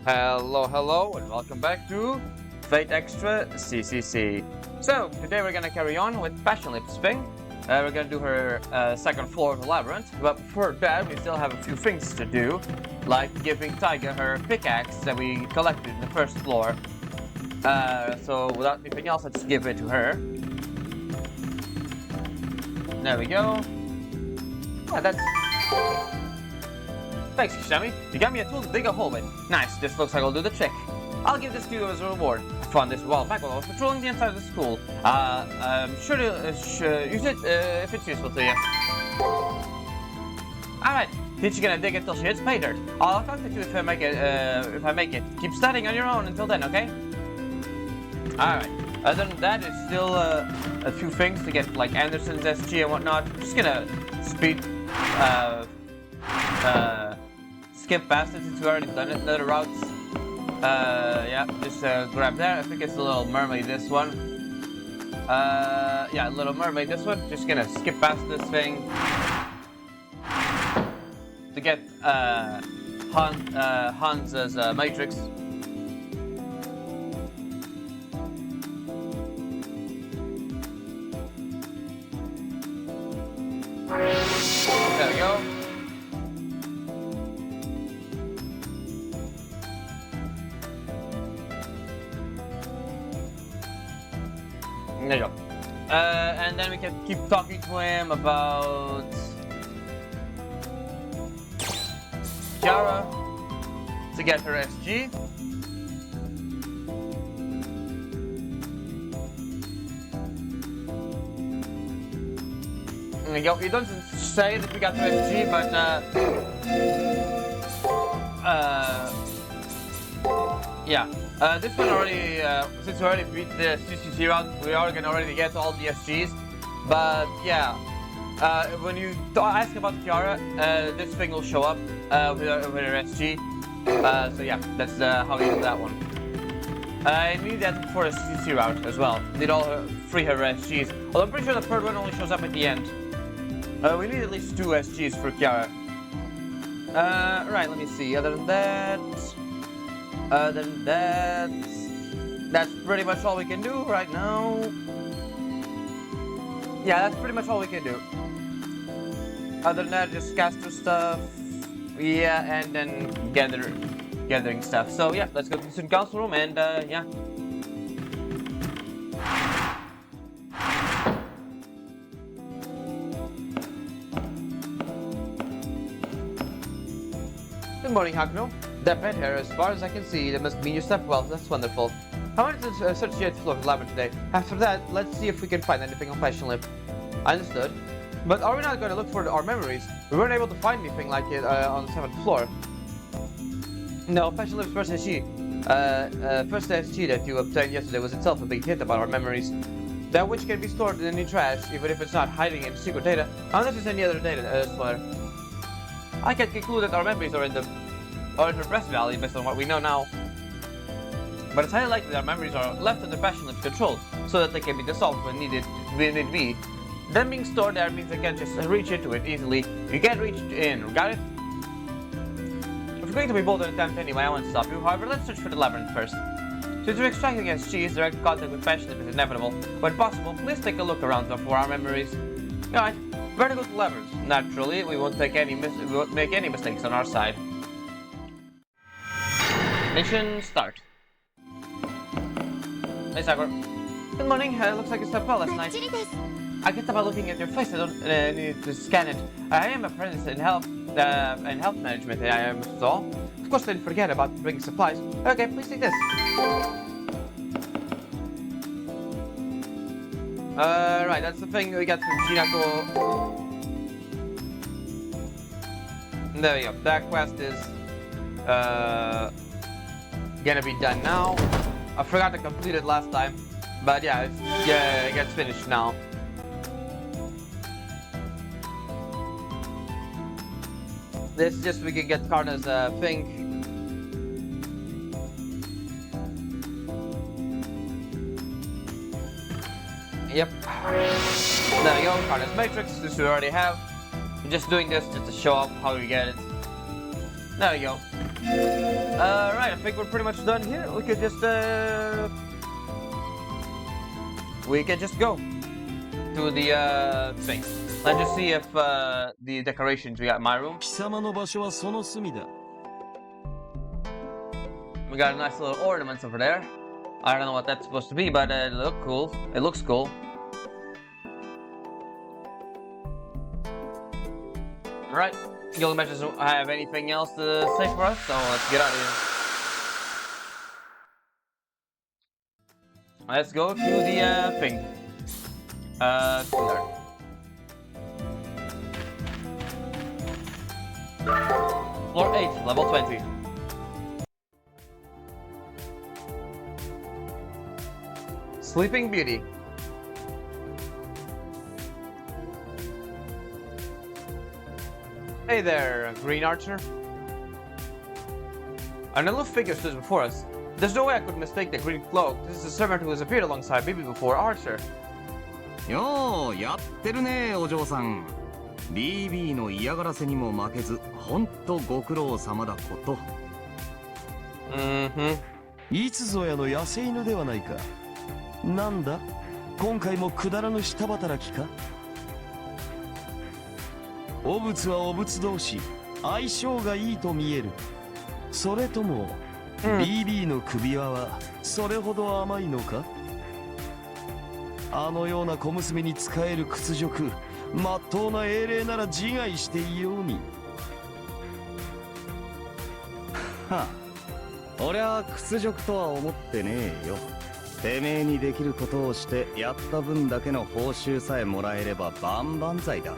Hello, and welcome back to Fate Extra CCC. So, today we're gonna carry on with Passion Lips thing. We're gonna do her second floor of the labyrinth, but before that we still have a few things to do, like giving Taiga her pickaxe that we collected in the first floor. So without anything else, let's give it to her. There we go. Yeah, that's... Thanks, Kishami. You got me a tool to dig a hole with. Nice, this looks like it'll do the trick. I'll give this to you as a reward. I found this a while back while I was patrolling the inside of the school. I'm sure to use it if it's useful to you. Alright, teacher's gonna dig it till she hits pay dirt. I'll contact you if I make it. Keep studying on your own until then, okay? Alright. Other than that, it's still a few things to get, like Anderson's SG and whatnot. I'm just gonna skip past it since we already done it in other routes. Yeah, just grab that. I think it's the Little Mermaid, this one. Yeah, Little Mermaid, this one. Just gonna skip past this thing to get Hans's Matrix. There we go. There you go. And then we can keep talking to him about Kiara to get her SG. There you go. He doesn't say that we got the SG, but yeah. This one already, since we already beat the CCC route, we are gonna already get all the SGs. But yeah, when you ask about Kiara, this thing will show up with her SG. So yeah, that's how we do that one. I need that for a CCC route as well. Need all her SGs. Although I'm pretty sure the third one only shows up at the end. We need at least 2 SGs for Kiara. Right, let me see. Other than that, that's pretty much all we can do right now. Yeah, that's pretty much all we can do. Other than that, just caster stuff. Yeah, and then gathering stuff. So yeah, let's go to the student council room and yeah. Good morning, Hakuno. That bed here, as far as I can see, that must mean you slept well. That's wonderful. I wanted to search the 8th floor of the labyrinth today. After that, let's see if we can find anything on Passion Lip. I understood. But are we not going to look for our memories? We weren't able to find anything like it on the 7th floor. No, Passion Lip's first SG. First SG that you obtained yesterday was itself a big hint about our memories. That which can be stored in any trash, even if it's not hiding in secret data, unless there's any other data somewhere. I can conclude that our memories are in the Press Valley based on what we know now. But it's highly likely that our memories are left under Passion Lip's control, so that they can be dissolved when need be. Them being stored there means I can't just reach into it easily. You can't reach in, got it? If we're going to be bold and attempt anyway, I won't stop you. However, let's search for the labyrinth first. Since we're extracting SGs, direct contact with Passion Lip is inevitable. When possible, please take a look around for our memories. Alright, where to go to the labyrinth? Naturally, we won't make any mistakes on our side. Mission start. Hey, Sakura. Good morning. Looks like you slept well last night. I can tell by looking at your face. I don't need to scan it. I am apprentice in health management. I am all. Of course, I didn't forget about bringing supplies. Okay, please take this. Right, that's the thing we got from Jinako. There we go. That quest is gonna be done now. I forgot to complete it last time, but yeah, it gets finished now. This just we can get Karna's thing. Yep. There we go, Karna's Matrix, this we already have. I'm just doing this just to show off how we get it. There we go. Right, I think we're pretty much done here. We can just go to the thing. Let's just see if the decorations we got in my room. 貴様の場所はその隅だ。 We got nice little ornaments over there. I don't know what that's supposed to be, but it looks cool. It looks cool. Alright, Gilgamesh doesn't have anything else to say for us, so let's get out of here. Let's go to the thing. There. Floor 8, level 20. Sleeping Beauty. Hey there, Green Archer. An aloof figure stood before us. There's no way I could mistake the green cloak. This is a servant who has appeared alongside Bibi before, Archer. ようやってるねお嬢さん BB の嫌がらせにも負けずほんとご苦労様だこと。いつぞやの野生犬ではないか。なんだ今回もくだらぬ下働きか。汚物は汚物同士相性がいいと見える。それとも、BB の首輪はそれほど甘いのか。あのような小娘に仕える屈辱、まっとうな英霊なら自害していように。はあ、俺は屈辱とは思ってねえよ。てめえにできることをしてやった分だけの報酬さえもらえれば万々歳だ。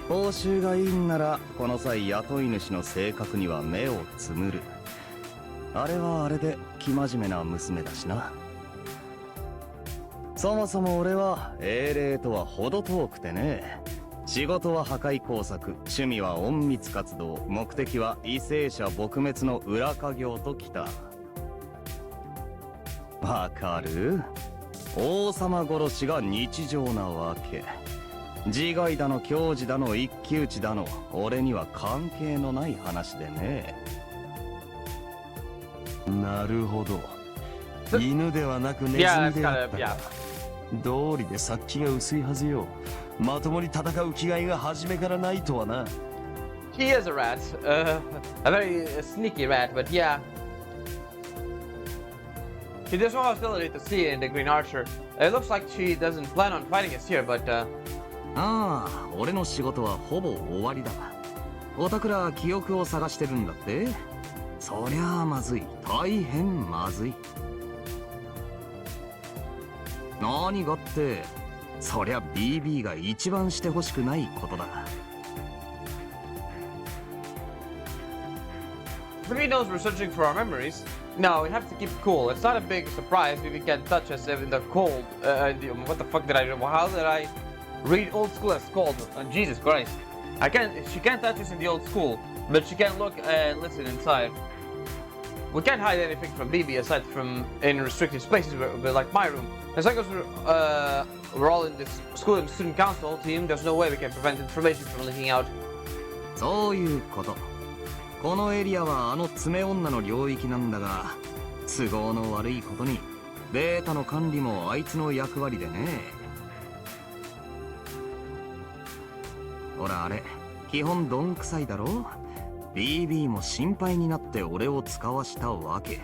報酬がいいんならこの際雇い主の性格には目をつむる。あれはあれで生真面目な娘だしな。そもそも俺は英霊とは程遠くてね。仕事は破壊工作、趣味は隠密活動、目的は為政者撲滅の裏稼業ときた。わかる？王様殺しが日常なわけ。自害だの矜持だの一騎打ちだの俺には関係のない話でね。なるほど。犬ではなくネズミであったか。道理で殺気が薄いはずよ。まともに戦う気概が初めからないとはな。He is a rat, a very sneaky rat, but yeah. He does no hostility to see in the Green Archer. It looks like she doesn't plan on fighting us here, but ああ、俺の仕事はほぼ終わりだ。おたくら記憶を探してるんだって。そりゃあまずい、大変まずい。何がって、そりゃ BB が一番してほしくないことだ。Bibi knows we're searching for our memories. No, we have to keep cool. It's not a big surprise Bibi can't touch us in the cold. What the fuck did I do? How did I read old school as cold? Jesus Christ. She can't touch us in the old school, but she can look and listen inside. We can't hide anything from Bibi aside from in restricted spaces, like my room. As long as we're all in this school and student council team, there's no way we can prevent information from leaking out. そういうこと。このエリアはあの爪女の領域なんだが、都合の悪いことにデータの管理もあいつの役割でね。ほらあれ、基本どんくさいだろ。BB も心配になって俺を使わしたわけ。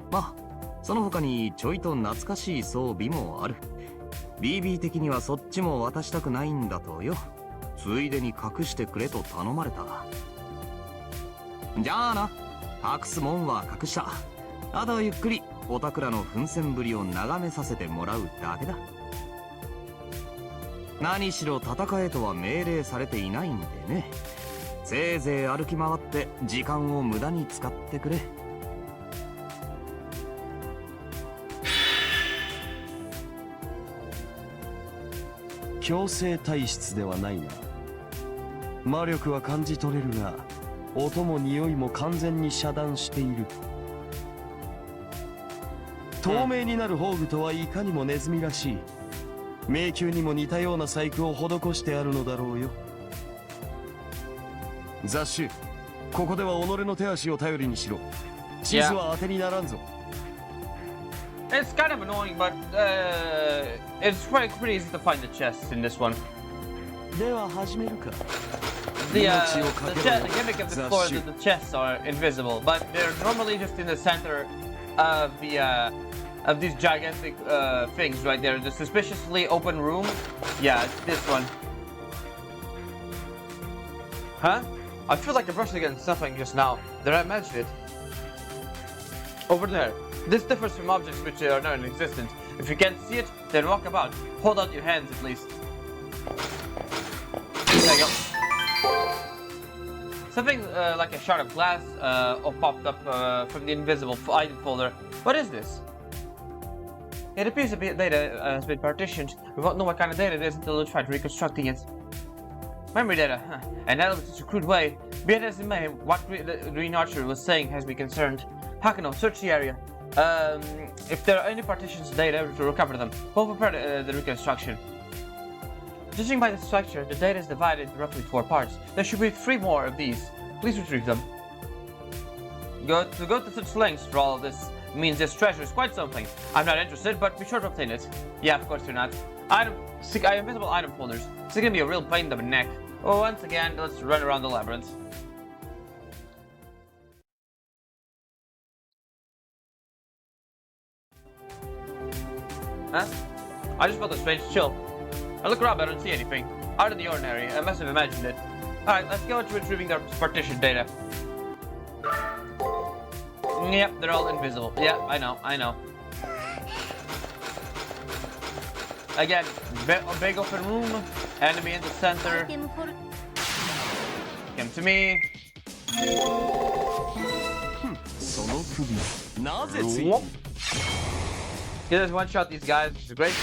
まあその他にちょいと懐かしい装備もある。BB 的にはそっちも渡したくないんだとよ。ついでに隠してくれと頼まれた。じゃあな、隠すもんは隠した。あとはゆっくりおたくらの奮戦ぶりを眺めさせてもらうだけだ。何しろ戦えとは命令されていないんでね。せいぜい歩き回って時間を無駄に使ってくれ。強制体質ではないな。魔力は感じ取れるが、音も匂いも完全に遮断している。透明になる宝具とはいかにもネズミらしい。迷宮にも似たような細工を施してあるのだろうよ。雑種、ここでは己の手足を頼りにしろ。地図は当てにならんぞ。It's kind of annoying, but it's pretty easy to find the chests in this one. では始めるか。The gimmick of this floor is that the chests are invisible, but they're normally just in the center of these gigantic things right there. The suspiciously open room. Yeah, it's this one. Huh? I feel like I brushed against something just now. Did I mention it? Over there. This differs from objects which are not in existence. If you can't see it, then walk about. Hold out your hands at least. There you go. Something like a shard of glass popped up from the invisible item folder. What is this? It appears the data has been partitioned. We won't know what kind of data it is until we try reconstructing it. Memory data, huh? And that was such a crude way. Be it as it may, what the Green Archer was saying has me concerned. Hakano, search the area. If there are any partitions data to recover them, we'll prepare the reconstruction. Judging by the structure, the data is divided into roughly 4 parts. There should be 3 more of these. Please retrieve them. To go to such lengths for all of this means this treasure is quite something. I'm not interested, but be sure to obtain it. Yeah, of course you're not. Invisible item folders. It's gonna be a real pain in the neck. Well, once again, let's run around the labyrinth. Huh? I just felt a strange chill. I look around but I don't see anything. Out of the ordinary, I must have imagined it. Alright, let's go to retrieving their partition data. Yep, they're all invisible. Yeah, I know. Again, big open room, enemy in the center. Come to me. Whoop. You just one shot these guys, which is great.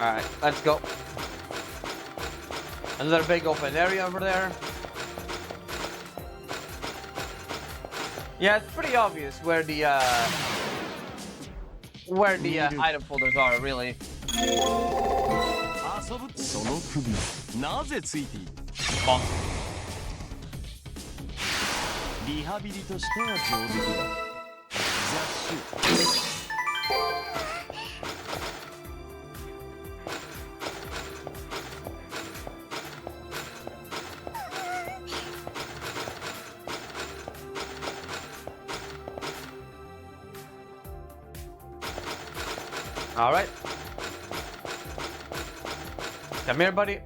Alright, let's go. Another big open area over there. Yeah, it's pretty obvious where the item folders are, really. Bonk. All right. Come here, buddy.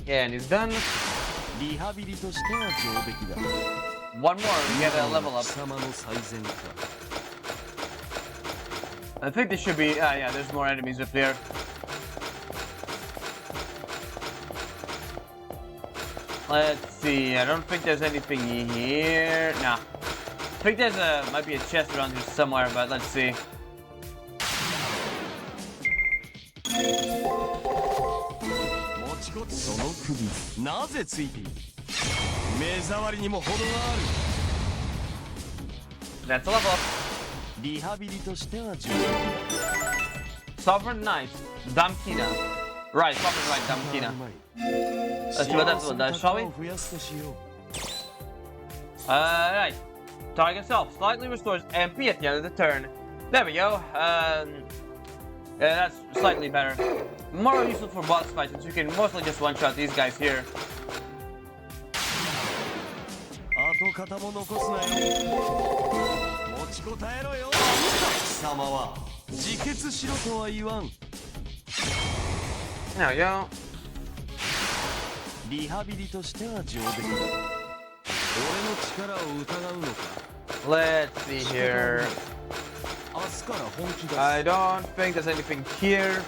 Yeah, and he's done. One more, we get a level up. I think there should be. Yeah, there's more enemies up there. Let's see. I don't think there's anything here. Nah. I think there's might be a chest around here somewhere, but let's see. That's a level up. Sovereign Knight, Damkina. Right, Sovereign Knight, Damkina. Let's see what that one does, shall we? Right. Target self slightly restores MP at the end of the turn. There we go. Yeah, that's slightly better. More useful for boss fights since you can mostly just one-shot these guys here. There we go. Let's see here. I don't think there's anything here.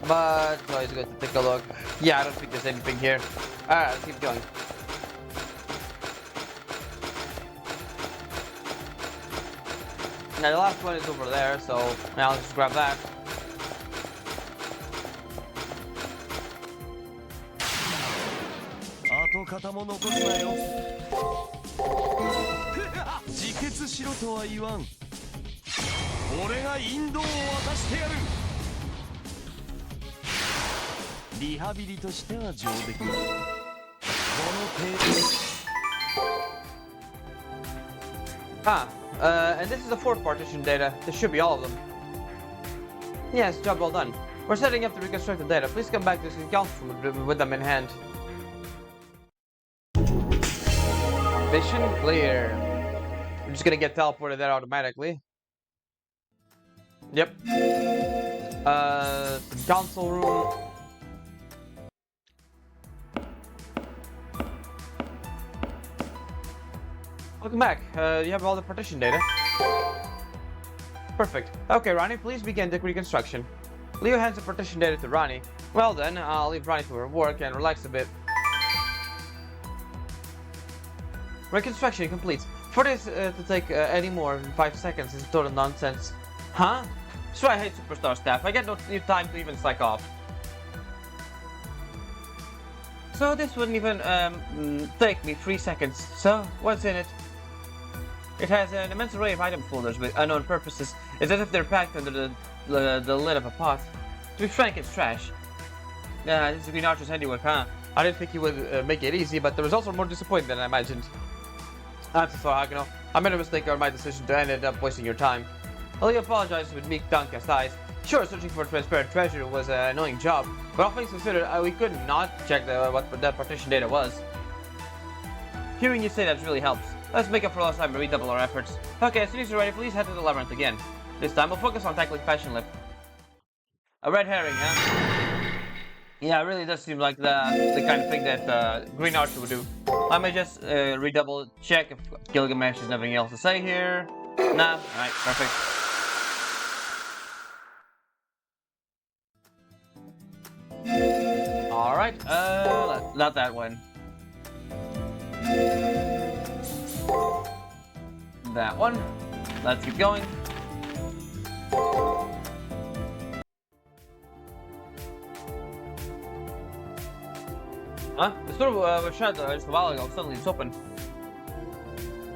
But always good to take a look. Yeah, I don't think there's anything here. Alright, let's keep going. Now the last one is over there, so now let's just grab that. And this is the fourth partition data. This should be all of them. Yes, job well done. We're setting up to reconstruct the data. Please come back to the council with them in hand. Mission clear. We're just gonna get teleported there automatically. Yep. Council room. Welcome back. You have all the partition data. Perfect. Okay, Ronnie, please begin the reconstruction. Leo hands the partition data to Ronnie. Well then, I'll leave Ronnie to her work and relax a bit. Reconstruction complete. For this to take any more than 5 seconds is total nonsense. Huh? So I hate Superstar staff. I get no time to even psych off. So this wouldn't even take me 3 seconds. So, what's in it? It has an immense array of item folders with unknown purposes. It's as if they're packed under the lid of a pot. To be frank, it's trash. This is Green Archer's handiwork, huh? I didn't think he would make it easy, but the results were more disappointing than I imagined. I'm so sorry, Hakuno. I made a mistake on my decision to end up wasting your time. I'll apologize with meek downcast eyes. Sure, searching for transparent treasure was an annoying job, but all things considered, we could not check what that partition data was. Hearing you say that really helps. Let's make up for lost time and redouble our efforts. Okay, as soon as you're ready, please head to the labyrinth again. This time, we'll focus on tackling Passion Lip. A red herring, huh? Yeah, it really does seem like the kind of thing that Green Archer would do. I may just redouble check if Gilgamesh has nothing else to say here. Nah, alright, perfect. Alright, not that one. That one. Let's keep going. Huh? The store was shut just a while ago. Suddenly it's open.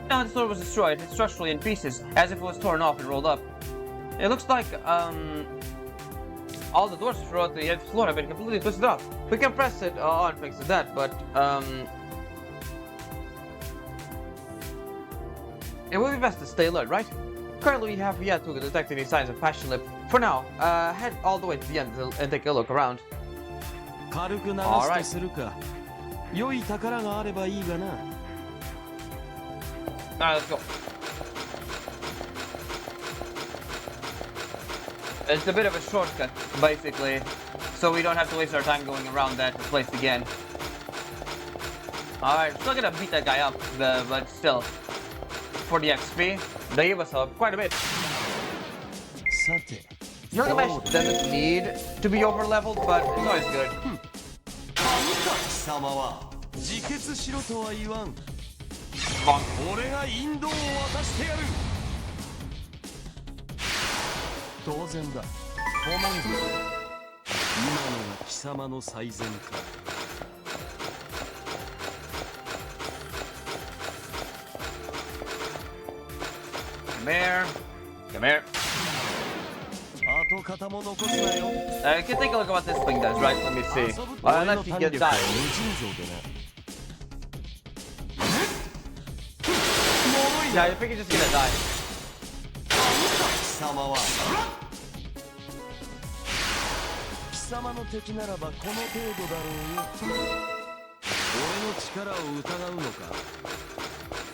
No, the store was destroyed. It's structurally in pieces, as if it was torn off and rolled up. It looks like all the doors throughout the floor have been completely twisted up. We can press it on thanks to that, but it would be best to stay alert, right? Currently, we have yet to detect any signs of Passion Lip. For now, head all the way to the end and take a look around. Alright. Alright, let's go. It's a bit of a shortcut, basically, so we don't have to waste our time going around that place again. Alright, still gonna beat that guy up, but still, for the XP, they gave us quite a bit. Gilgamesh doesn't need to be over leveled, but it's always good. Bonk. 当然だ。ホモング。今のが貴様の最善か。Come here. Come here. 跡形も残すなよ。You can take a look at what this thing does, right? Let me see. Unless he gets died. Yeah, I think he's just gonna die. 貴様は貴様の敵ならばこの程度だろうよ。俺の力を疑うのか。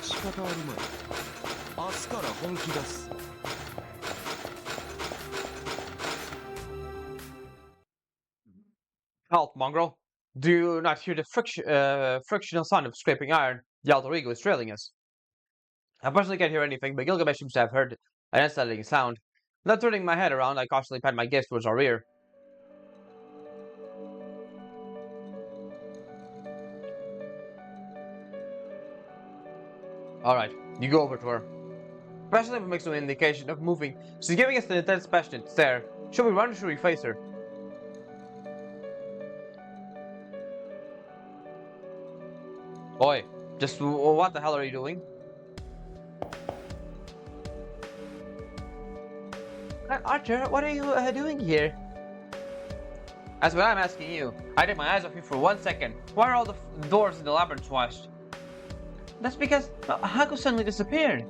仕方あるまい。明日から本気出す。Halt, mongrel. Do you not hear the frictional sound of scraping iron? The alter ego is trailing us. I personally can't hear anything, but Gilgamesh seems to have heard an unsettling sound. Not turning my head around, I cautiously pat my gaze towards our rear. Alright, you go over to her. Passion Limp makes no indication of moving. She's giving us an intense, passionate stare. Should we run or should we face her? Oi, just what the hell are you doing? Archer, what are you doing here? That's what I'm asking you. I took my eyes off you for 1 second. Why are all the doors in the labyrinth washed? That's because Haku suddenly disappeared.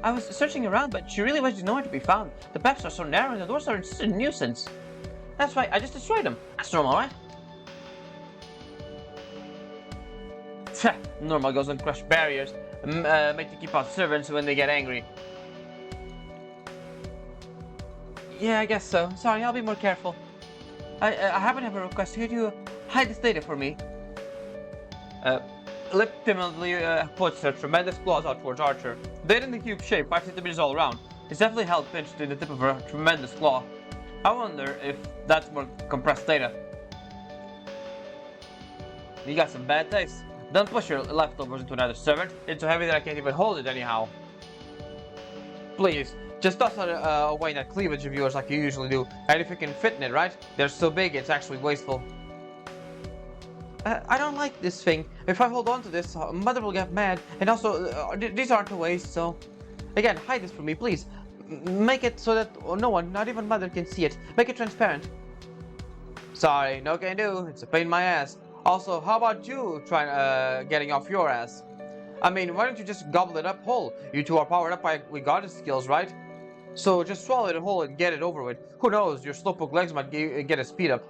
I was searching around, but she really was nowhere to be found. The paths are so narrow and the doors are just a nuisance. That's why I just destroyed them. That's normal, right? Normal goes on crush barriers, make to keep out servants when they get angry. Yeah, I guess so. Sorry, I'll be more careful. I happen to have a request. Could you hide this data for me? Lip timidly puts her tremendous claws out towards Archer. Data in the cube shape, 5 centimeters all around. It's definitely held pinched in the tip of her tremendous claw. I wonder if that's more compressed data. You got some bad taste. Don't push your leftovers into another servant. It's so heavy that I can't even hold it anyhow. Please, just toss away that cleavage of yours like you usually do. And if you can fit in it, right? They're so big, it's actually wasteful. I don't like this thing. If I hold on to this, Mother will get mad. And also, these aren't a waste, so... Again, hide this from me, please. Make it so that no one, not even Mother, can see it. Make it transparent. Sorry, no can do. It's a pain in my ass. Also, how about you trying getting off your ass? I mean, why don't you just gobble it up whole? You two are powered up with goddess skills, right? So just swallow it whole and get it over with. Who knows, your slowpoke legs might get a speed up.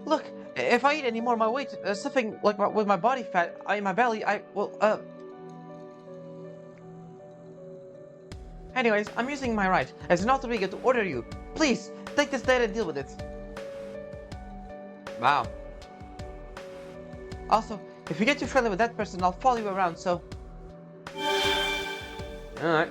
Look, if I eat any more of my weight, something like with my body fat in my belly, I will, Anyways, I'm using my right as an alter ego to order you. Please, take this data and deal with it. Wow. Also, if you get too friendly with that person, I'll follow you around, so... Alright.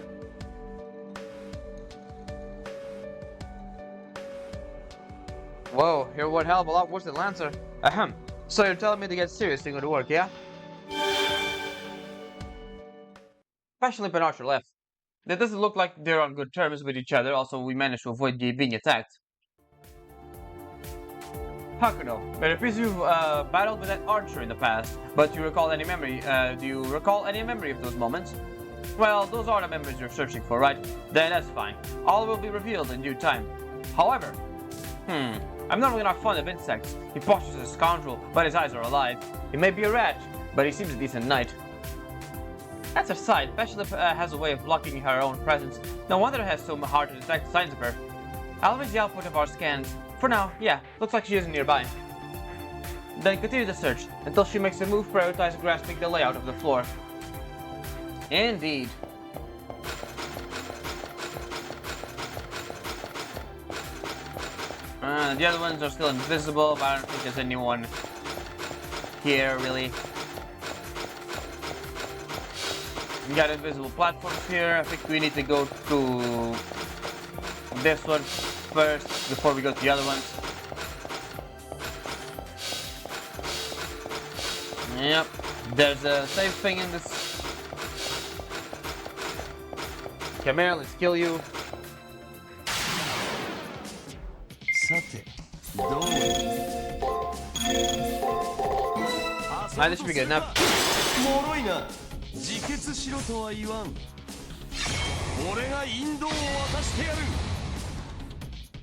Whoa, you're one hell of a lot worse than Lancer. Ahem. So you're telling me to get serious thing with work, yeah? Passion Limp and Archer left. That doesn't look like they're on good terms with each other, also we managed to avoid being attacked. Hakuno, it appears you've battled with that archer in the past, but do you recall any memory of those moments? Well, those are the memories you're searching for, right? Then that's fine. All will be revealed in due time. However, I'm not really not fond of insects. He postures as a scoundrel, but his eyes are alive. He may be a rat, but he seems a decent knight. That's aside, Passion Limp has a way of blocking her own presence. No wonder it has so hard to detect signs of her. I'll raise the output of our scans. For now, yeah, looks like she isn't nearby. Then continue the search, until she makes a move prioritizing grasping the layout of the floor. Indeed. The other ones are still invisible, but I don't think there's anyone here, really. We got invisible platforms here. I think we need to go to this one first before we go to the other ones. Yep, there's a safe thing in this. Come here, let's kill you. Alright, this should be good enough. 自決しろとは言わん。俺が引導を渡してやる。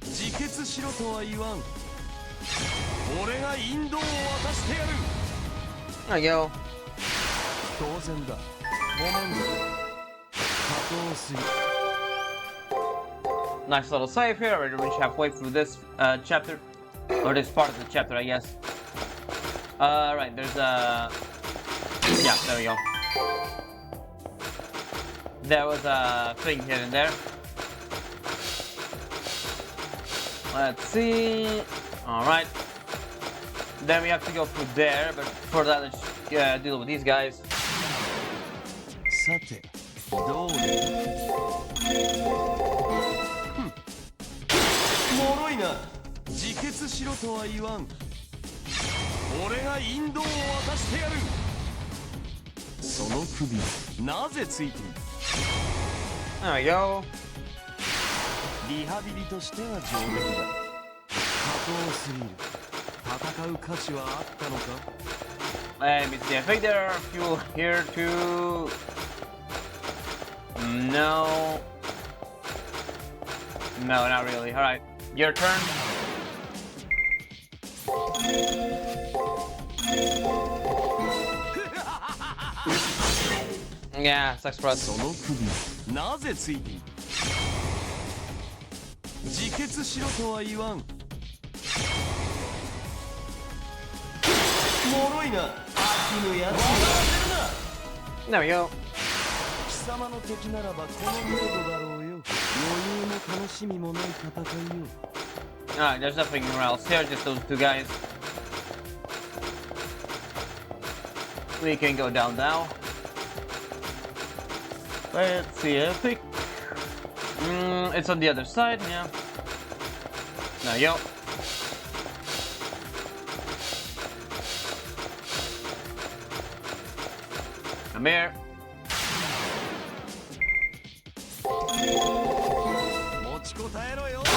自決しろとは言わん。俺が引導を渡してやる。There you go. 当然だ。ごめん。加藤水。Nice little save here. Already reached halfway through this chapter, or this part of the chapter, I guess. Right, there's a. Yeah, there we go. There was a thing hidden there. Let's see. Alright. Then we have to go through there, but for that, let's deal with these guys. さて、どうでもろいな。自決しろとは言わん。俺が引導を渡してやる。その首、なぜついている。There we go. リハビリとしては上出来だ。加藤スリル。戦う価値はあったのか？ Let me see. I think there are a few here too. No. No, not really. Alright. Your turn. Yeah, sucks for us. その首なぜついている？自決しろとは言わん。もろいな。秋のやつ。 There we go. 貴様の敵ならばこの程度だろうよ。余裕も楽しみもない戦いよ。Alright, there's nothing else here, just those two guys. We can go down now. Let's see, I think it's on the other side, yeah. There you go. Come here. 持ちこたえろよ。貴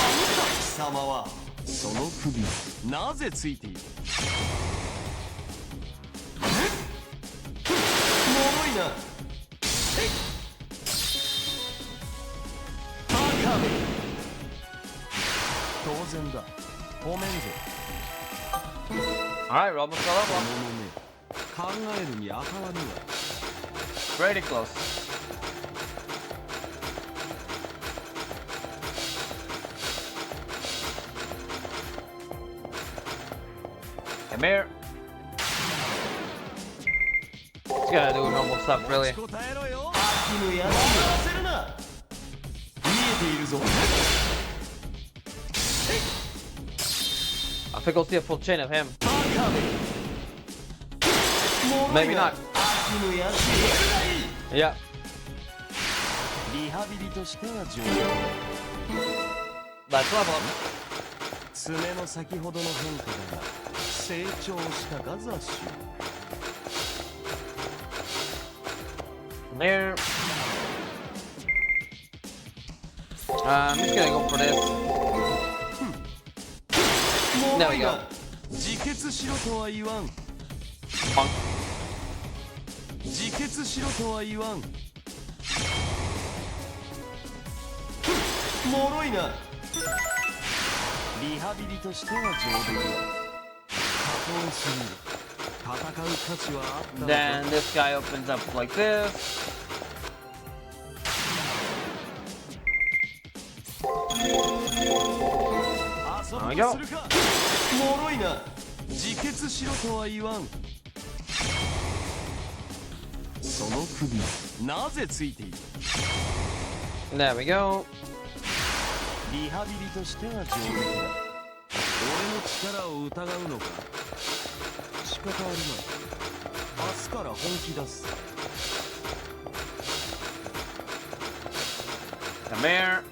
様はその首なぜついている？もろいな。当然だ。褒めんぞ。 Alright, we're almost all こ up. の目考えるにあたわぬわ。 Pretty close. Come here. Just gotta do normal stuff, really. 持ちこたえろよ。秋のやつに合わせるな。見えているぞ。 I think we'll see a full chain of him. Maybe not. Yeah. リハビリとしては上 Let's level up. 爪の先ほどの変化だが成長したか雑種。 There. I'm just gonna go for this. There we go. 自決しろとは言わん。 Bonk. 自決しろとは言わん。もろいな。リハビリとしては上出来だ。加藤すぎる。戦う価値はあったのか。 Then this guy opens up like this. There we go. もろいな。自決しろとは言わん。その首なぜついている？ There we go. リハビリとしては上出来だ。俺の力を疑うのか？仕方あるまい。明日から本気出す。 Come here.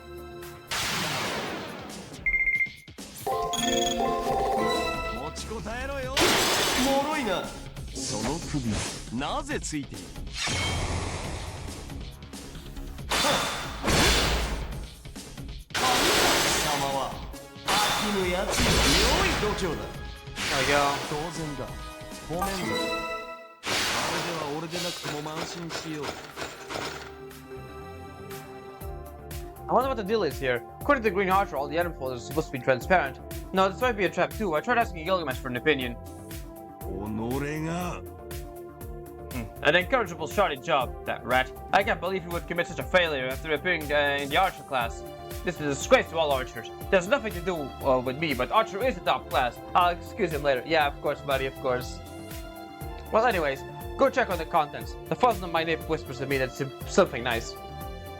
持ちこたえろよ。もろいな。その首なぜついている？貴様は秋のやつに良い度胸だ。 There we go. 当然だ。褒めんぞ。あれでは俺でなくても慢心しよう。 I wonder what the deal is here. According to the Green Archer, all the item folders are supposed to be transparent. No, this might be a trap too. I tried asking Gilgamesh for an opinion. 己が An incorrigible shoddy job, that rat. I can't believe he would commit such a failure after appearing in the archer class. This is a disgrace to all archers. There's nothing to do with me, but archer is the top class. I'll excuse him later. Yeah, of course, buddy, of course. Well, anyways, go check on the contents. The fuzz on my nape whispers to me that it's something nice.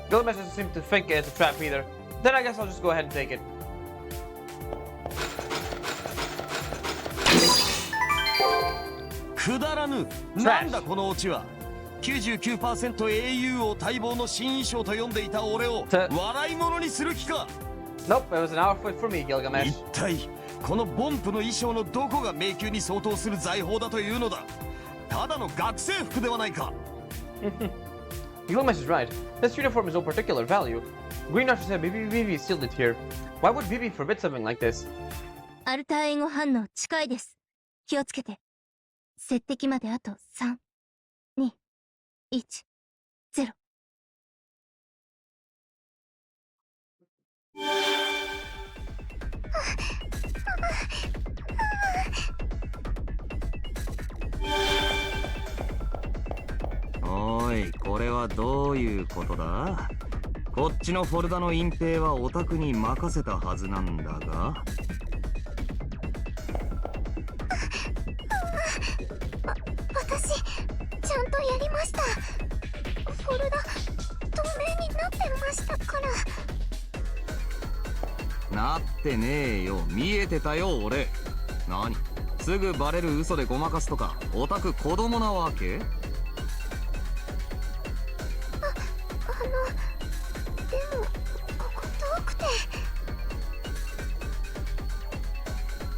Gilgamesh doesn't seem to think it's a trap either. Then I guess I'll just go ahead and take it. くだらぬ。なんだこのオチは。99% au を待望の新衣装と呼んでいた俺を笑い物にする気か。 Nope, it was an outfit for me, 一 Gilgamesh. 体このボンプの衣装のどこが迷宮に相当する財宝だというのだ。ただの学生服ではないか。Gilgamesh is right. This uniform is no particular value. Green Archer said BB sealed it here. Why would BB forbid something like this? アルター援護反応近いです。気をつけて。接敵まであと3、2、1、0。おい、これはどういうことだ？こっちのフォルダの隠蔽はオタクに任せたはずなんだが。私、ちゃんとやりました。フォルダ、透明になってましたから。なってねえよ。見えてたよ、俺。何？すぐバレる嘘でごまかすとか、オタク子供なわけ？でもここ遠くて。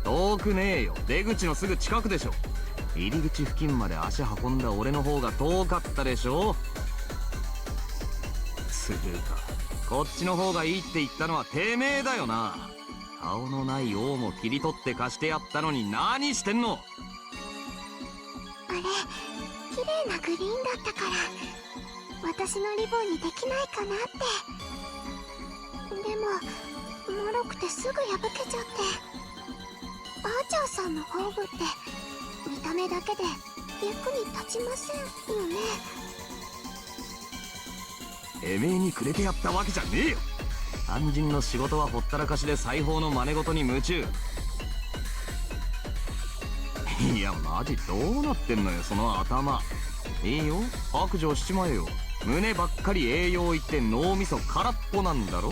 遠くねえよ。出口のすぐ近くでしょ。入り口付近まで足運んだ俺の方が遠かったでしょ。つうか、こっちの方がいいって言ったのはてめえだよな。顔のない王も切り取って貸してやったのに何してんの？あれ、綺麗なグリーンだったから私のリボンにできないかなって。でも脆くてすぐ破けちゃって。アーチャーさんの宝具って見た目だけで役に立ちませんよね。てめえにくれてやったわけじゃねえよ。肝心の仕事はほったらかしで裁縫の真似事に夢中。いやマジどうなってんのよその頭。いいよ、白状しちまえよ。胸ばっかり栄養いって脳みそ空っぽなんだろ。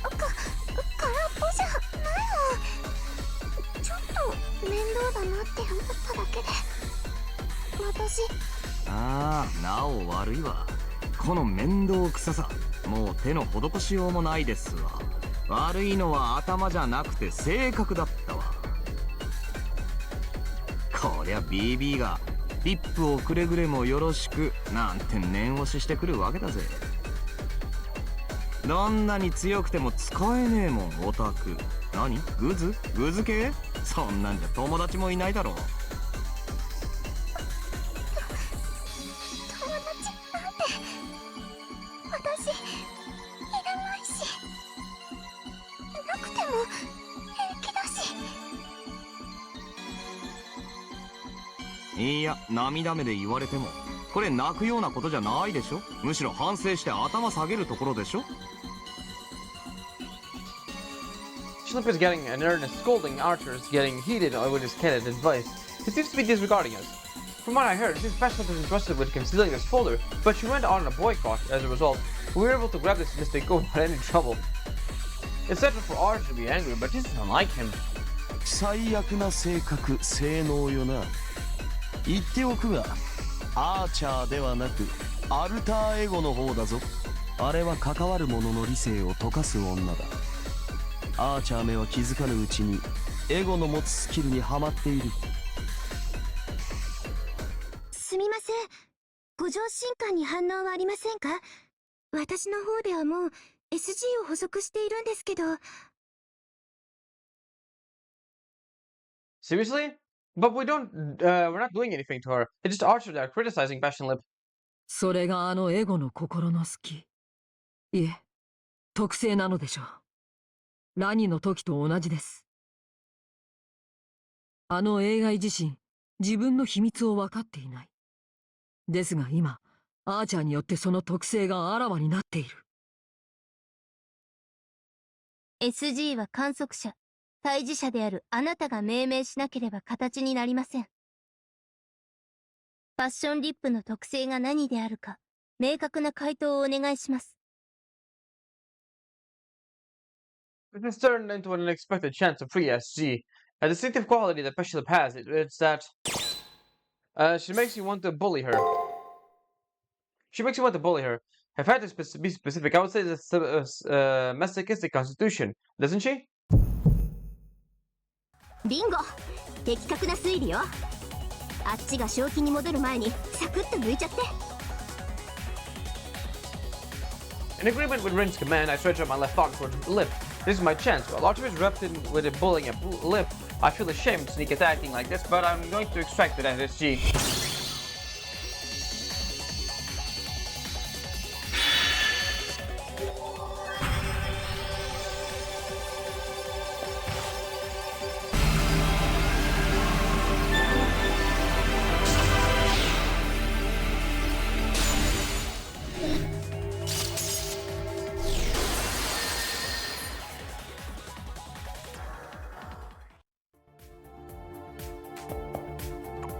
空っぽじゃないわ。ちょっと面倒だなって思っただけで。私、ああ、なお悪いわ。この面倒くささ、もう手の施しようもないですわ。悪いのは頭じゃなくて性格だったわ。こりゃ BB がリップをくれぐれもよろしくなんて念押ししてくるわけだぜ。どんなに強くても使えねえもんオタク。何？グズ系？そんなんじゃ友達もいないだろう。友達なんて私いらないし、なくても平気だし。いや、涙目で言われてもこれ泣くようなことじゃないでしょ。むしろ反省して頭下げるところでしょ。Slip is getting an earnest scolding. Archer is getting heated with his candid advice. He seems to be disregarding us. From what I heard, his specialist is entrusted with concealing this folder, but she went on a boycott as a result. We were able to grab this mistake without any trouble. It's natural for Archer to be angry, but this is unlike him. 最悪な性格性能よな。言っておくが、アーチャーではなくアルターエゴの方だぞ。あれは関わる者の理性を溶かす女だ。アーチャーめは気づかぬうちにエゴの持つスキルにはまっている。すみません。五条神官に反応はありませんか？私の方ではもう SG を補足しているんですけど。Seriously? But we don't, we're not doing anything to her. It's just Archer that are criticizing Passion Lip. それがあのエゴの心の隙。いえ、特性なのでしょう。ラニの時と同じです。あの映画自身、自分の秘密を分かっていない。ですが今、アーチャーによってその特性があらわになっている。SG は観測者、対峙者であるあなたが命名しなければ形になりません。パッションリップの特性が何であるか、明確な回答をお願いします。It has turned into an unexpected chance to free SG. A distinctive quality that Passion Lip has, it's that she makes you want to bully her. She makes you want to bully her. If I had to be specific, I would say it's a masochistic constitution, doesn't she? ビンゴ！的確な推理よ。あっちが正気に戻る前にサクッと抜いちゃって。 In agreement with Rin's command, I stretch out my left arm towards Lip. This is my chance. While Archer is erupted with a bullying at Lip, I feel ashamed to sneak attacking like this, but I'm going to extract it at SG. Shimata!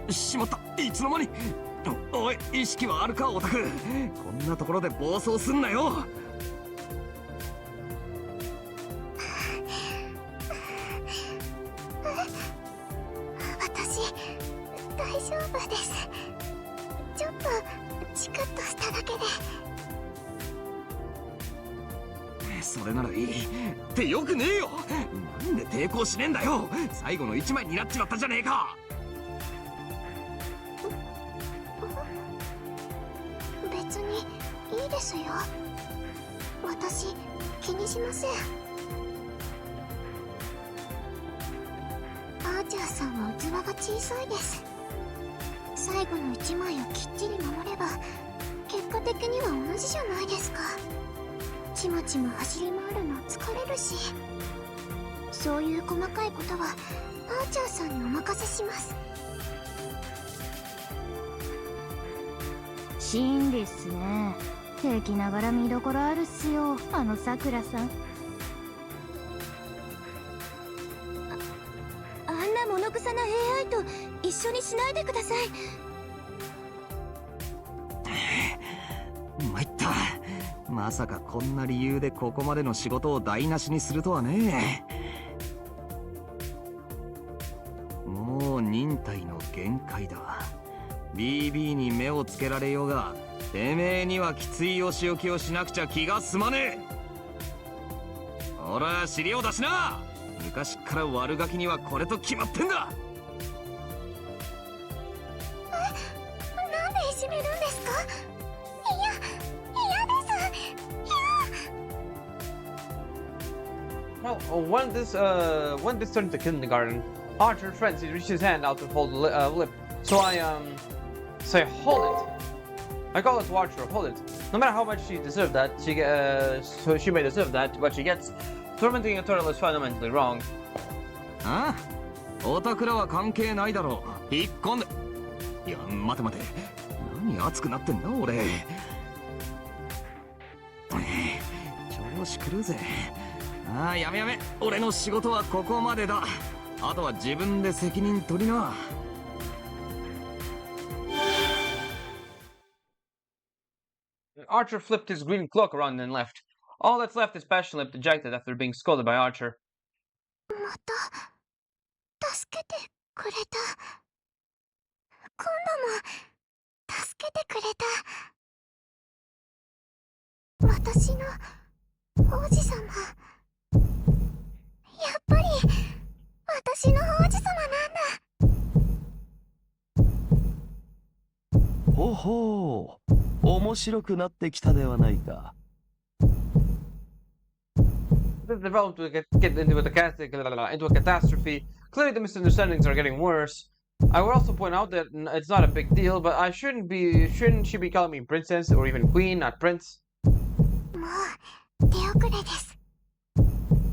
しまった、いつの間に。おい、意識はあるかオタク。こんなところで暴走すんなよ。私大丈夫です。ちょっとチクッとしただけで。それならいいってよくねえよ。なんで抵抗しねえんだよ。最後の一枚になっちまったじゃねえか。別にいいですよ。私気にしません。アーチャーさんは器が小さいです。最後の一枚をきっちり守れば結果的には同じじゃないですか。ちまちま走り回るの疲れるし、そういう細かいことはアーチャーさんにお任せします。シーンですね。敵ながら見どころあるっすよ、あのさくらさん。あんな物臭な AI と一緒にしないでください。参った。まさかこんな理由でここまでの仕事を台無しにするとはね。もう忍耐の限界だ。BB に目をつけられようが、てめえにはきついお仕置きをしなくちゃ気が済まねえ。ほら尻を出しな。昔っから悪ガキにはこれと決まってんだ。なんでいじめるんですか。嫌です。Well, when this turned to kindergarten, Archer frenzied reached his hand out to hold Lip. So I say hold it. I call it to Archer, hold it. No matter how much she deserved that, so she may deserve that, but she gets. Tormenting a turtle is fundamentally wrong. ああ、オタクらは関係ないだろう。引っ込んで。いや、待て待て。何熱くなってんだ俺。調子狂うぜ。ああ、やめやめ。俺の仕事はここまでだ。あとは自分で責任取りな。Archer flipped his green cloak around and left. All that's left is Passionlip dejected after being scolded by Archer. また助けてくれた。今度も助けてくれた。私の王子様。やっぱり私の王子様なんだ。ほほう、面白くなってきたではないか。This developed to get into a catastrophe. Clearly, the misunderstandings are getting worse. I would also point out that it's not a big deal, but shouldn't she be calling me princess or even queen, not prince? もう手遅れです。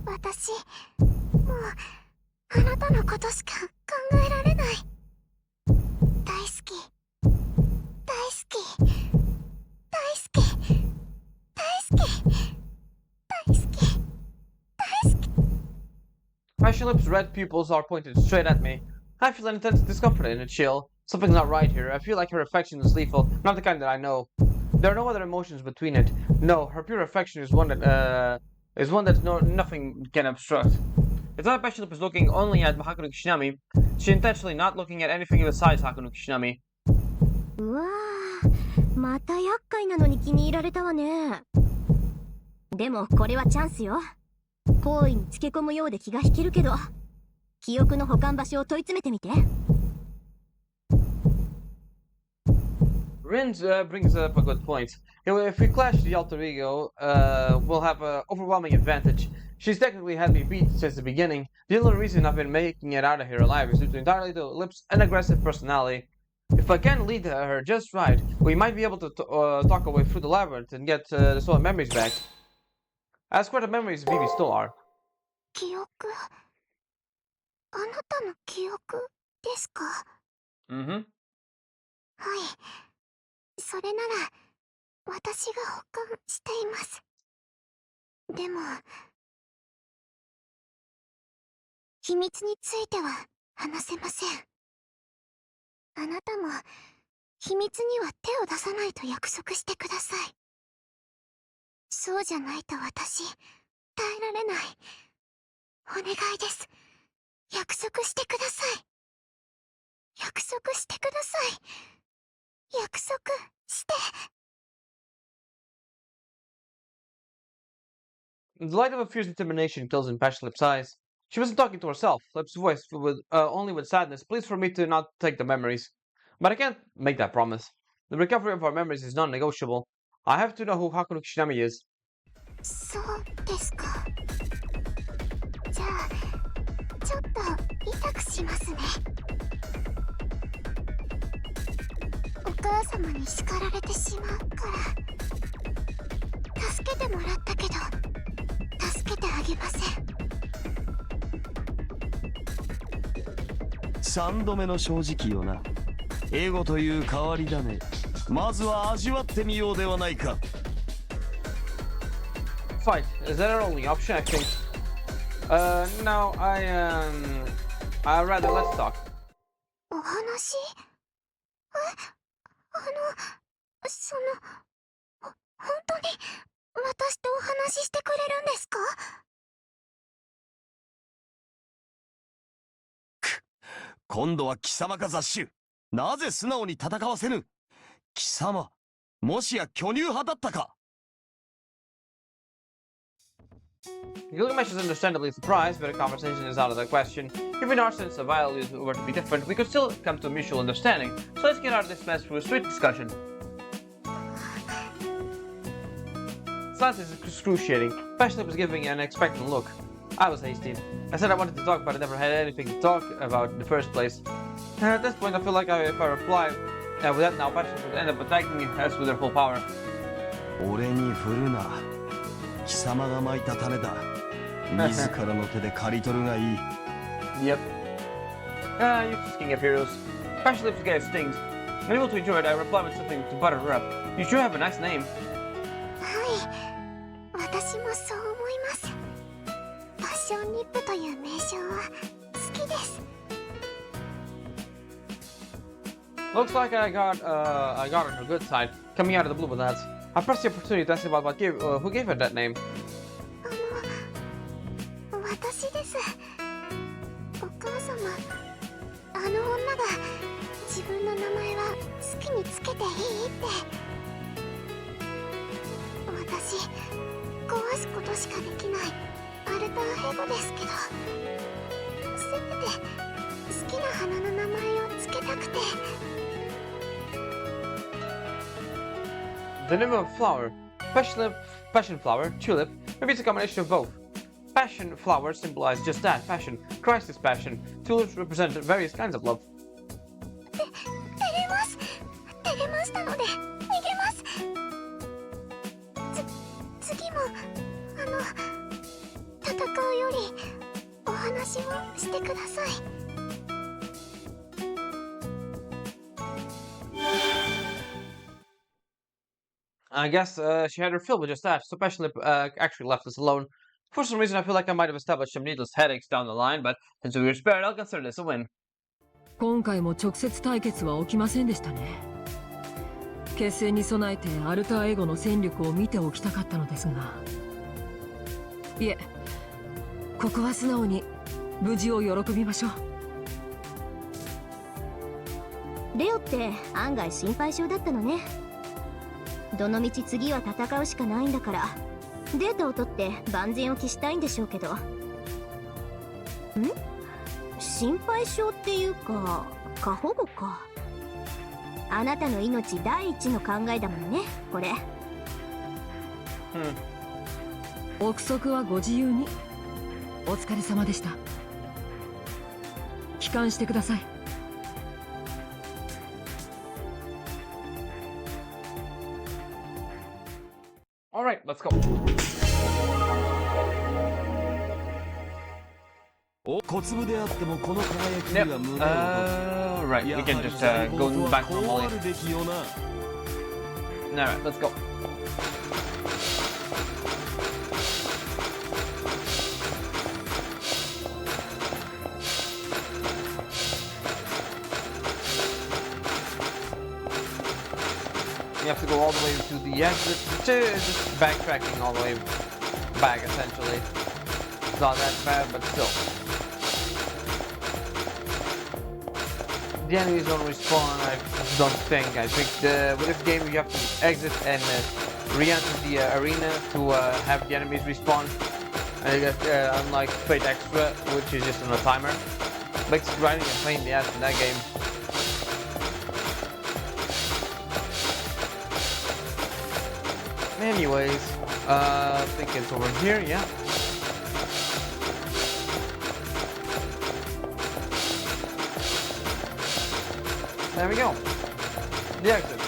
私もうあなたのことしか考えられない。大好き、大好き、大好き、大好き、大好き。Passionlip's red pupils are pointed straight at me. I feel an intense discomfort and a chill. Something's not right here. I feel like her affection is lethal, not the kind that I know. There are no other emotions between it. No, her pure affection is one that nothing can obstruct. It's not Passionlip is looking only at Hakuno Kishinami. She's intentionally not looking at anything besides Hakuno Kishinami. うわー、また厄介なのに気に入られたわね。でもこれはチャンスよ。行為につけ込むようで気が引けるけど、記憶の保管場所を問い詰めてみて。brings up a good point. If we clash the alter ego, we'll have an overwhelming advantage. She's technically had me beat since the beginning. The only reason I've been making it out of here alive is due to entirely to Lip's unaggressive personality. If I can lead her just right, we might be able to talk our way through the labyrinth and get the stolen memories back. As for the memories Vivi stole are. 記憶、あなたの記憶ですか？ Mm-hmm. はい。それなら、私が保管しています。でも、秘密については話せません。あなたも、秘密には手を出さないと約束してください。そうじゃないと私、耐えられない。お願いです。約束してください。約束してください。約束して。The light of a fierce determination kills in Passion Lip's eyes. She wasn't talking to herself. Lip's voice with only with sadness pleads for me to not take the memories. But I can't make that promise. The recovery of our memories is non-negotiable. I have to know who Hakuno Kishinami is. そうですか。じゃあ、ちょっと痛くしますね。お母様に叱られてしまうから。助けてもらったけど、助けてあげません。3度目の正直よな。エゴという変わりだね。まずは味わってみようではないか。Fight. Is that our only option, I think? No, I'd rather let's talk. お話？本当に私とお話ししてくれるんですか？今度は貴様か雑種。なぜ素直に戦わせぬ？貴様、もしや巨乳派だったか？ Gilgamesh is understandably surprised, but a conversation is out of the question. Even our sense of values were to be different, we could still come to a mutual understanding. So let's get out of this mess through a sweet discussion. Silence is excruciating. Passionate was giving an expectant look. I was hasty. I said I wanted to talk, but I never had anything to talk about in the first place. At this point, I feel like if I reply with that now, Passionate would end up attacking us with their full power. 俺に振るな。貴様がまいた種だ。自らの手で刈り取るがいい。Yep. You're just king of heroes. Passion Lips guy stings. Unable to enjoy it, I reply with something to butter her up. You sure have a nice name. はい、私もそう思います。パッションリップという名称は好きです。Looks like I got on her good side, coming out of the blue with that. I pressed the opportunity to ask about who gave her that name. 私です。お母様、あの女が自分の名前は好きにつけていいって。私、壊すことしかできないアルターエゴですけど、せめて好きな花の名前をつけたくて。The name of a flower, passion flower, tulip, maybe it's a combination of both. Passion flowers symbolize just that, passion. Christ is passion. Tulips represent various kinds of love. 照れましたので逃げます。次も戦うよりお話をしてください。I guess she had her fill with just that, so Passion Lip actually left us alone. For some reason, I feel like I might have established some needless headaches down the line, but since we were spared, I'll consider this a win. 今回も直接対決は起きませんでしたね。決戦に備えてアルターエゴの戦力を見ておきたかったのですが、いえ、ここは素直に無事を喜びましょう。レオって案外心配性だったのね。どのみち次は戦うしかないんだから、データを取って万全を期したいんでしょうけど。心配性っていうか過保護か。あなたの命第一の考えだものね、これ。憶測はご自由に。お疲れ様でした。帰還してください。Alright, let's go. 小粒であってもこの輝き Yep. には胸を打つ Right, we can just go back こう normally. あるべきよな。 Alright, let's go. We have to go all the way to the exit, just backtracking all the way back essentially. It's not that bad, but still. The enemies don't respawn, I don't think. I think with this game you have to exit and re-enter the arena to have the enemies respawn. And you get unlike Fate Extra, which is just on a timer. Makes grinding a pain in the ass in that game. Anyways, I think it's over here, yeah. There we go. The exit.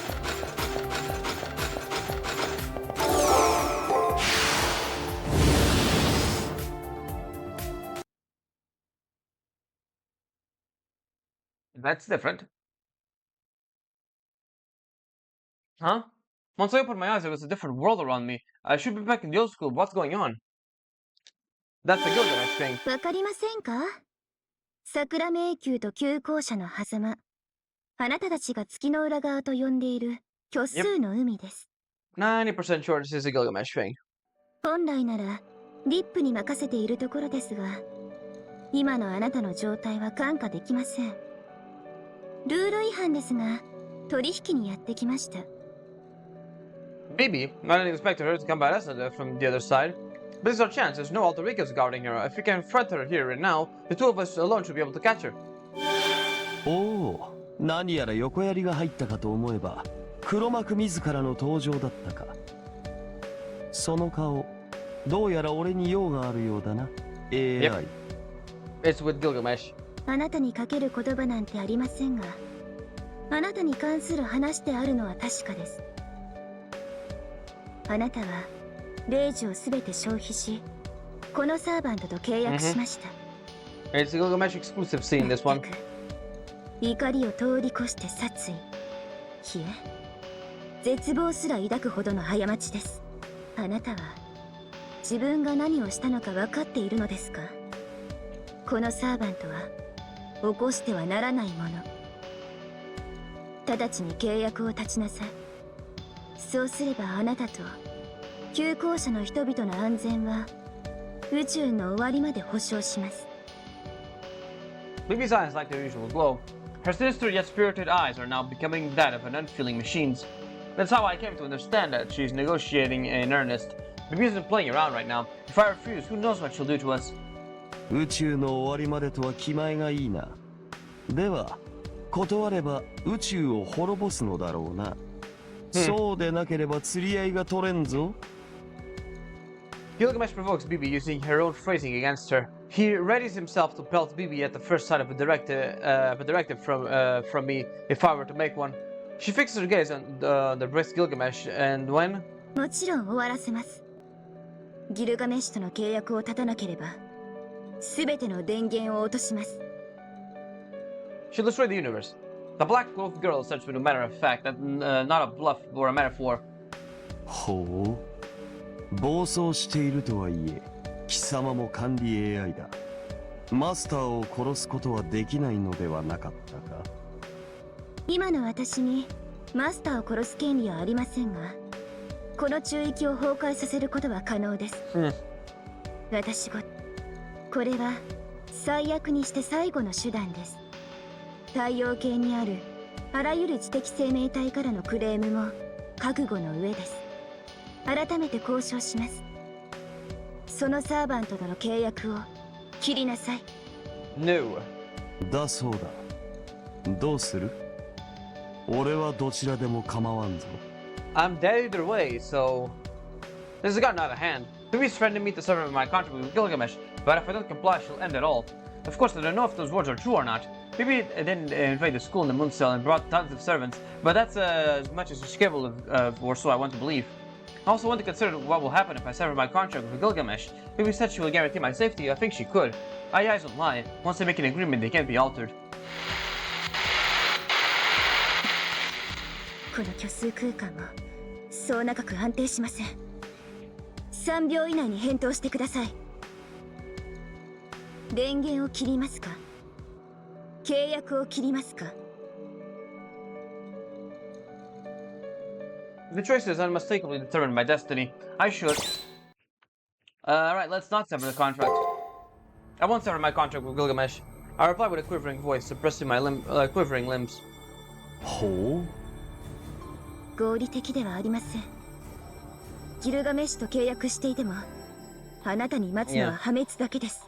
That's different. Huh? Once I opened my eyes, there was a different world around me. I should be back in the old school. What's going on? That's the Gilgamesh thing. わかりませんか？桜迷宮と旧校舎の狭間。あなたたちが月の裏側と呼んでいる虚数の海です。90% sure this is a Gilgamesh thing. 本来ならリップに任せているところですが、今のあなたの状態は看過できません。ルール違反ですが、取引にやってきました。Maybe. I didn't expect her to come by us from the other side. But this is our chance. There's no alter egos guarding her. If we can front her here and now, the two of us alone should be able to catch her. おお、何やら横槍が入ったかと思えば黒幕自らの登場だったか。その顔、どうやら俺に用があるようだな。AI。It's with Gilgamesh. あなたにかける言葉なんてありませんが、あなたに関する話であるのは確かです。あなたは霊樹をすべて消費し、このサーバントと契約しました。It's a Gilgamesh exclusive scene, this one. 怒りを通り越して殺意。いえ、絶望すら抱くほどの過ちです。あなたは自分が何をしたのか分かっているのですか？このサーバントは起こしてはならないもの。直ちに契約を断ちなさい。そうすればあなたと旧校舎の人々の安全は宇宙の終わりまで保証します。 Baby's eyes like their usual glow. Her sinister yet spirited eyes are now becoming that of an unfeeling machine's. That's how I came to understand that she's negotiating in earnest. Baby isn't playing around right now. If I refuse, who knows what she'll do to us? 宇宙の終わりまでとは気前がいいな。では断れば宇宙を滅ぼすのだろうな。そうでなければ釣り合いが取れんぞ。Gilgamesh provokes Bibi using her own phrasing against her. He readies himself to pelt Bibi at the first sight of a directive from me if I were to make one. She fixes her gaze on the brisk Gilgamesh, and when... もちろん終わらせます。ギルガメッシュとの契約を立たなければ、すべての電源を落とします。She'll destroy the universe. The black-clothed girl says with a matter of fact, that not a bluff or a metaphor. ほう。暴走しているとはいえ、貴様も管理 AI だ。マスターを殺すことはできないのではなかったか？今の私にマスターを殺す権利はありませんが、この中域を崩壊させることは可能です。私ごこれは最悪にして最後の手段です。太陽系にあるあらゆる知的生命体からのクレームも覚悟の上です。改めて交渉します。そのサーバントとの契約を切りなさい。 No. だそうだ。どうする？俺はどちらでも構わんぞ。 I'm dead either way, so this has gotten out of hand. Bibi's threatening me to sever my contract with Gilgamesh, but if I don't comply, she'll end it all. Of course, I don't know if those words are true or not. Bibi didn't invade the school in the Moon Cell and brought tons of servants, but that's as much as she's capable of, or so I want to believe. I also want to consider what will happen if I sever my contract with Gilgamesh. Bibi said she will guarantee my safety. I think she could. Eyes don't lie. Once they make an agreement, they can't be altered. この虚数空間もそう長く安定しません。3秒以内に返答してください。電源を切りますか？契約を切りますか？ The choice is unmistakably determined by destiny. I should. Alright, let's not sever the contract. I won't sever my contract with Gilgamesh. I reply with a quivering voice, suppressing my quivering limbs. ほう。合理的ではありません。ギルガメッシュと契約していても、あなたに待つのは破滅だけです。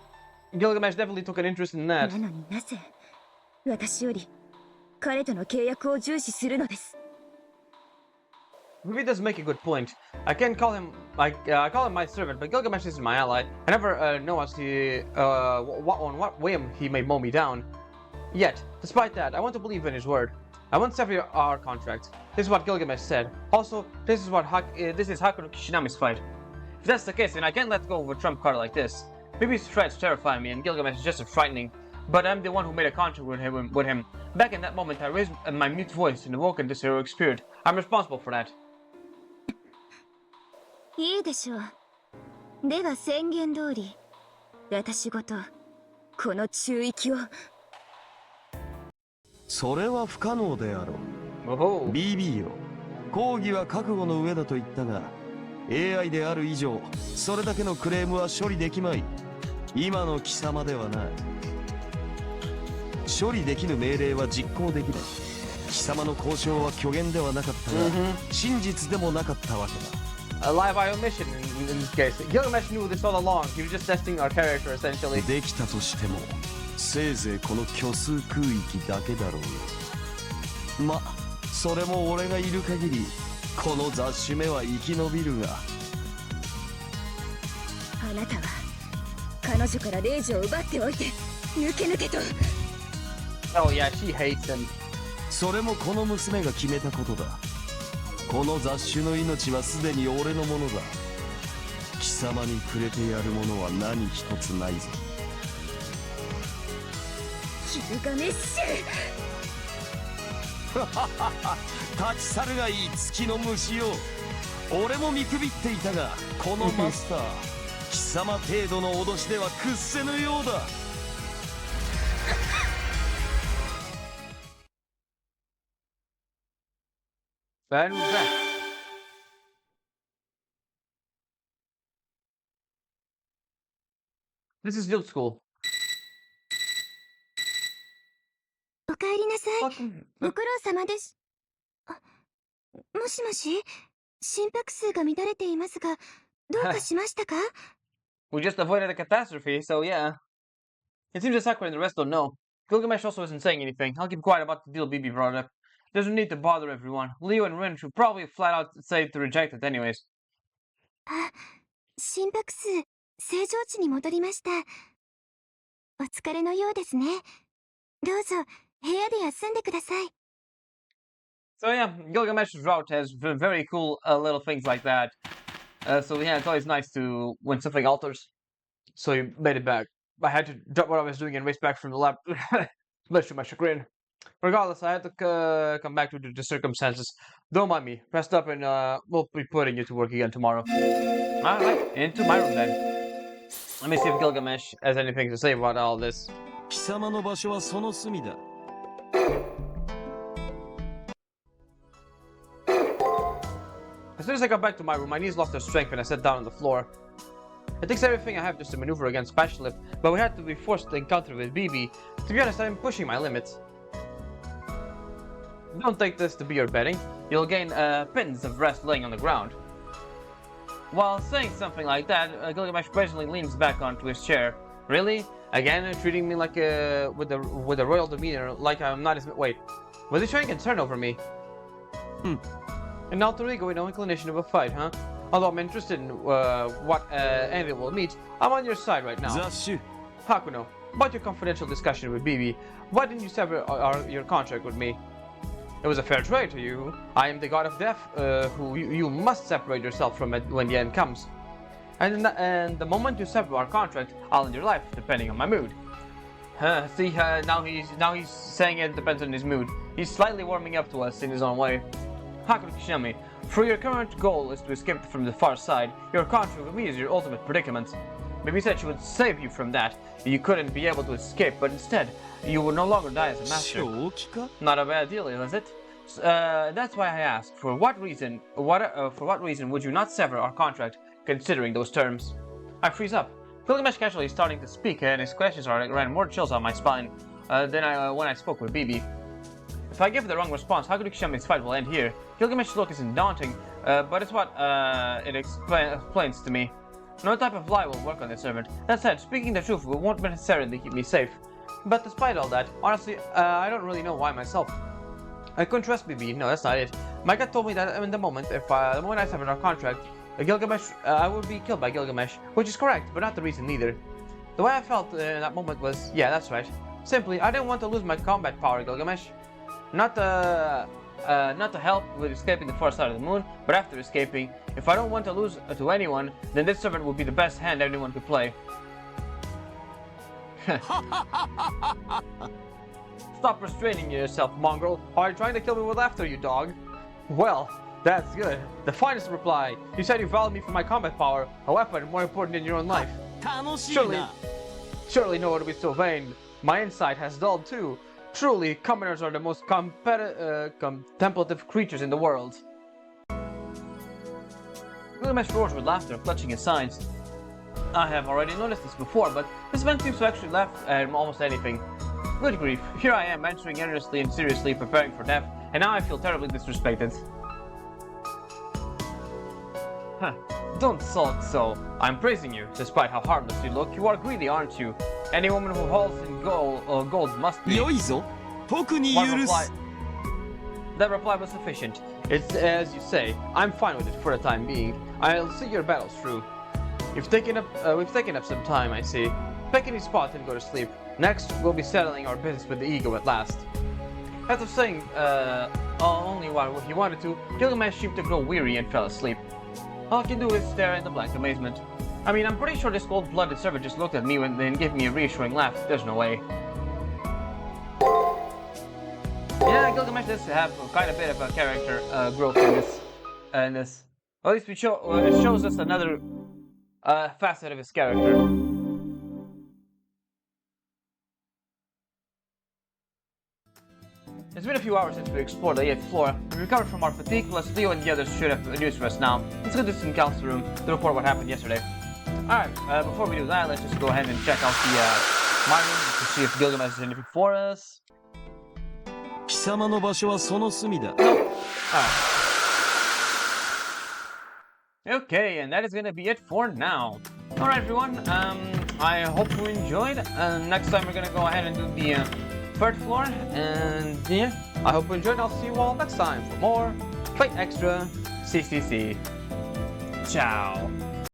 Gilgamesh definitely took an interest in that. なのになぜ、私より彼との契約を重視するのです。Ruby does make a good point. I can call him, I call him my servant, but Gilgamesh isn't my ally. I never know as to on what whim he may mow me down. Yet, despite that, I want to believe in his word. I won't sever our contract. This is what Gilgamesh said. Also, this is Hakuno Kishinami's fight. If that's the case, then I can't let go of a trump card like this. Bibi's threats terrify me, and Gilgamesh is just as frightening. But I'm the one who made a contract with him. Back in that moment, I raised my mute voice and awoken this heroic spirit. I'm responsible for that. いいでしょう。では宣言通り、私ごとこの中域を。それは不可能であろう。Oh. BB よ、抗議は覚悟の上だと言ったが、AI である以上、それだけのクレームは処理できまい。今の貴様ではない。処理できぬ命令は実行できない。貴様の交渉は虚言ではなかったが、真実でもなかったわけだ。A lie by omission in this case. Gilgamesh knew this all along. He was just testing our character, essentially. できたとしても、せいぜいこの虚数空域だけだろうよ。ま、それも俺がいる限り、この雑種目は生き延びるが。あなたは彼女からレイジを奪っておいて、抜け抜けと。Oh yeah, she hates him. それもこの娘が決めたことだ。この雑種の命はすでに俺のものだ。貴様にくれてやるものは何一つないぞ。ギルガメッシュ立ち去るがいい月の虫よ。俺も見くびっていたが、このマスター貴様程度の脅しでは屈せぬようだ。And who's that? This is Guild School. おかえりなさい。 Welcome. ご苦労様です。もしもし、心拍数が乱れていますが、どうかしましたか？ We just avoided a catastrophe, so yeah. It seems that Sakura and the rest don't know. Gilgamesh also isn't saying anything. I'll keep quiet about the deal BB brought up. There's no need to bother everyone. Leo and Rin should probably flat out say to reject it anyways. あ、心拍数、正常値に戻りました。お疲れのようですね。どうぞ、部屋で休んでください。 So yeah, Gilgamesh's route has very cool little things like that. So yeah, it's always nice to when something alters. So you made it back. I had to drop what I was doing and race back from the lab, much to my chagrin. Regardless, I had to come back to the circumstances. Don't mind me. Rest up and we'll be putting you to work again tomorrow. Alright, into my room then. Let me see if Gilgamesh has anything to say about all this. 貴様の場所はその隅だ。As soon as I got back to my room, my knees lost their strength and I sat down on the floor. It takes everything I have just to maneuver against Spatulip, but we had to be forced to encounter with BB. To be honest, I'm pushing my limits. Don't take this to be your betting. You'll gain pittance of rest laying on the ground. While saying something like that, Gilgamesh presently leans back onto his chair. Really? Again, treating me like with a royal demeanor, like I'm not his. Wait, was he showing concern over me? An alter ego with no inclination of a fight, huh? Although I'm interested in what end it will meet, I'm on your side right now. Zashu. Hakuno, about your confidential discussion with Bibi, why didn't you sever your contract with me? It was a fair trade to you. I am the god of death, who you must separate yourself from it when the end comes. And the moment you sever our contract, I'll end your life, depending on my mood. See, now he's saying it depends on his mood. He's slightly warming up to us in his own way. Hakuno Kishimi, for your current goal is to escape from the far side, your contract with me is your ultimate predicament. Maybe said she would save you from that. You couldn't be able to escape, but instead, you would no longer die as a master. Not a bad deal, is it? That's why I asked, for what reason would you not sever our contract, considering those terms? I freeze up. Gilgamesh casually starting to speak, and his questions ran more chills on my spine than when I spoke with Bibi. If I give the wrong response, Hakuno Kishimi's fight will end here. Gilgamesh's look isn't daunting, but it's what it explains to me. No type of lie will work on this servant. That said, speaking the truth won't necessarily keep me safe. But despite all that, honestly, I don't really know why myself. I couldn't trust Bibi. No, that's not it. My gut told me that in the moment I severed our contract, Gilgamesh, I would be killed by Gilgamesh, which is correct, but not the reason either. The way I felt in that moment was, yeah, that's right. Simply, I didn't want to lose my combat power, Gilgamesh. Not to help with escaping the far side of the moon, but after escaping, if I don't want to lose to anyone, then this servant would be the best hand anyone could play. Stop restraining yourself, mongrel. Are you trying to kill me with laughter, you dog? Well, that's good. The finest reply. You said you valued me for my combat power, a weapon more important than your own life. Surely no one would be so vain. My insight has dulled too. Truly, commoners are the most contemplative creatures in the world. Gilgamesh roars with laughter, clutching his sides. I have already noticed this before, but this man seems to actually laugh at almost anything. Good grief, here I am answering earnestly and seriously, preparing for death, and now I feel terribly disrespected. Huh, don't sulk so. I'm praising you, despite how harmless you look. You are greedy, aren't you? Any woman who hauls in gold must be. That reply was sufficient. It's as you say. I'm fine with it for the time being. I'll see your battles through. We've taken up some time, I see. Pick any spot and go to sleep. Next, we'll be settling our business with the ego at last. After saying only what he wanted to, Gilgamesh seemed to grow weary and fell asleep. All I can do is stare in the blank amazement. I mean, I'm pretty sure this cold-blooded servant just looked at me and then gave me a reassuring laugh. There's no way. Yeah, Gilgamesh does have quite a bit of a character growth in this. At least it shows us another facet of his character. It's been a few hours since we explored the 8th floor. We recovered from our fatigue, plus Leo and the others should have news for us now. Let's go to the council room to report what happened yesterday. Alright, before we do that, let's just go ahead and check out the mine room to see if Gilgamesh has anything for us. Alright. Okay, and that is gonna be it for now. Alright everyone, I hope you enjoyed. Next time we're gonna go ahead and do the 3rd floor, and yeah, I hope you enjoyed. I'll see you all next time for more Fight Extra CCC. Ciao.